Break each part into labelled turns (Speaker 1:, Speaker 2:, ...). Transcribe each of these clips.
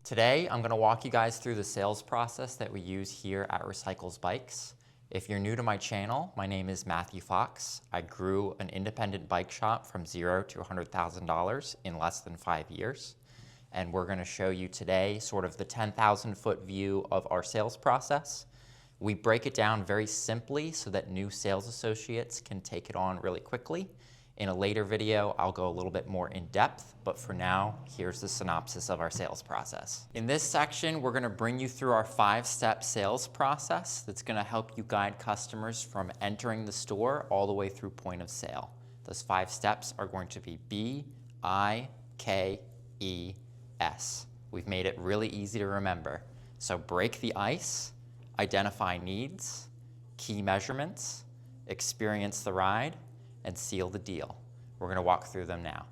Speaker 1: Today, I'm going to walk you guys through the sales process that we use here at Recycles Bikes. If you're new to my channel, my name is Matthew Fox. I grew an independent bike shop from $0 to $100,000 in less than 5 years. And we're going to show you today sort of the 10,000-foot view of our sales process. We break it down very simply so that new sales associates can take it on really quickly. In a later video, I'll go a little bit more in depth, but for now, here's the synopsis of our sales process. In this section, we're gonna bring you through our 5-step sales process that's gonna help you guide customers from entering the store all the way through point of sale. Those 5 steps are going to be B-I-K-E-S. We've made it really easy to remember. So break the ice, identify needs, key measurements, experience the ride, and seal the deal. We're gonna walk through them now.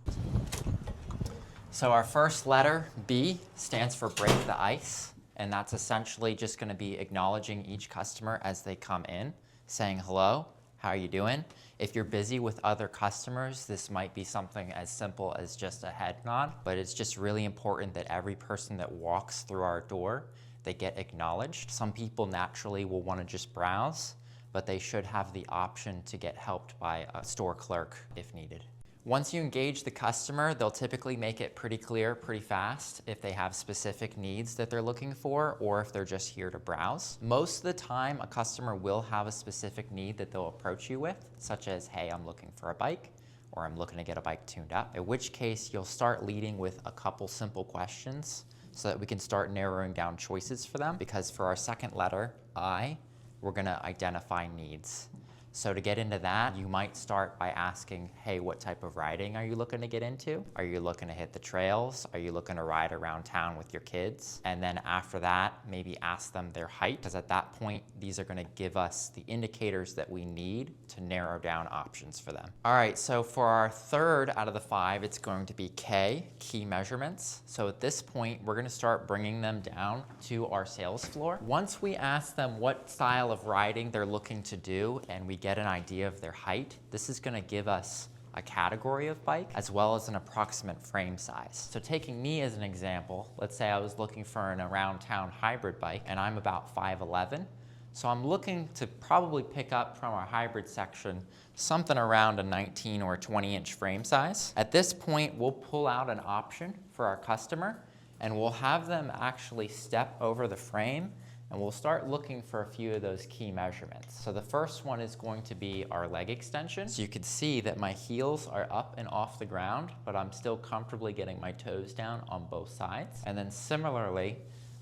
Speaker 1: So our first letter, B, stands for break the ice, and that's essentially just gonna be acknowledging each customer as they come in, saying hello, how are you doing? If you're busy with other customers, this might be something as simple as just a head nod, but it's just really important that every person that walks through our door, they get acknowledged. Some people naturally will wanna just browse, but they should have the option to get helped by a store clerk if needed. Once you engage the customer, they'll typically make it pretty clear pretty fast if they have specific needs that they're looking for or if they're just here to browse. Most of the time, a customer will have a specific need that they'll approach you with, such as, hey, I'm looking for a bike, or I'm looking to get a bike tuned up, in which case you'll start leading with a couple simple questions so that we can start narrowing down choices for them, because for our second letter, I, we're gonna identify needs. So to get into that, you might start by asking, hey, what type of riding are you looking to get into? Are you looking to hit the trails? Are you looking to ride around town with your kids? And then after that, maybe ask them their height, because at that point, these are gonna give us the indicators that we need to narrow down options for them. All right, so for our third out of the 5, it's going to be K, key measurements. So at this point, we're gonna start bringing them down to our sales floor. Once we ask them what style of riding they're looking to do, and we get an idea of their height, this is gonna give us a category of bike as well as an approximate frame size. So taking me as an example, let's say I was looking for an around town hybrid bike and I'm about 5'11". So I'm looking to probably pick up from our hybrid section something around a 19 or 20-inch frame size. At this point, we'll pull out an option for our customer and we'll have them actually step over the frame and we'll start looking for a few of those key measurements. So the first one is going to be our leg extension. So you can see that my heels are up and off the ground, but I'm still comfortably getting my toes down on both sides. And then similarly,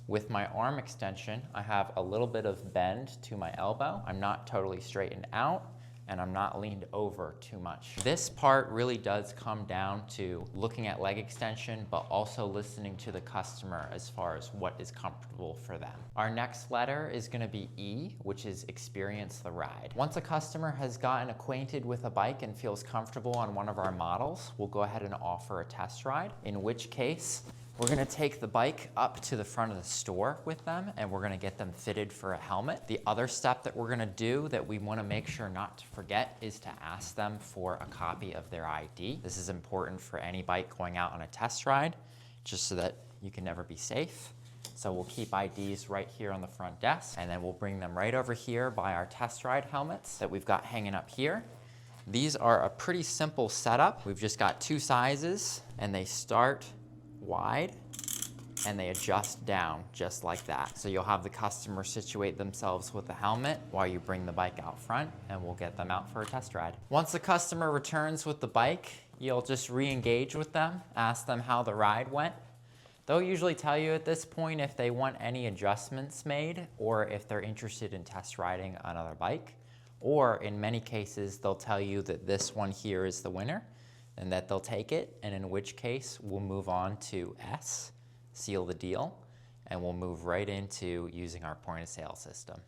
Speaker 1: with my arm extension, I have a little bit of bend to my elbow. I'm not totally straightened out, and I'm not leaned over too much. This part really does come down to looking at leg extension, but also listening to the customer as far as what is comfortable for them. Our next letter is gonna be E, which is experience the ride. Once a customer has gotten acquainted with a bike and feels comfortable on one of our models, we'll go ahead and offer a test ride, in which case, we're gonna take the bike up to the front of the store with them and we're gonna get them fitted for a helmet. The other step that we're gonna do that we wanna make sure not to forget is to ask them for a copy of their ID. This is important for any bike going out on a test ride, just so that you can never be safe. So we'll keep IDs right here on the front desk and then we'll bring them right over here by our test ride helmets that we've got hanging up here. These are a pretty simple setup. We've just got 2 sizes and they start wide and they adjust down just like that. So you'll have the customer situate themselves with the helmet while you bring the bike out front and we'll get them out for a test ride. Once the customer returns with the bike, you'll just re-engage with them, ask them how the ride went. They'll usually tell you at this point if they want any adjustments made or if they're interested in test riding another bike. Or in many cases, they'll tell you that this one here is the winner and that they'll take it, and in which case we'll move on to S, seal the deal, and we'll move right into using our point of sale system.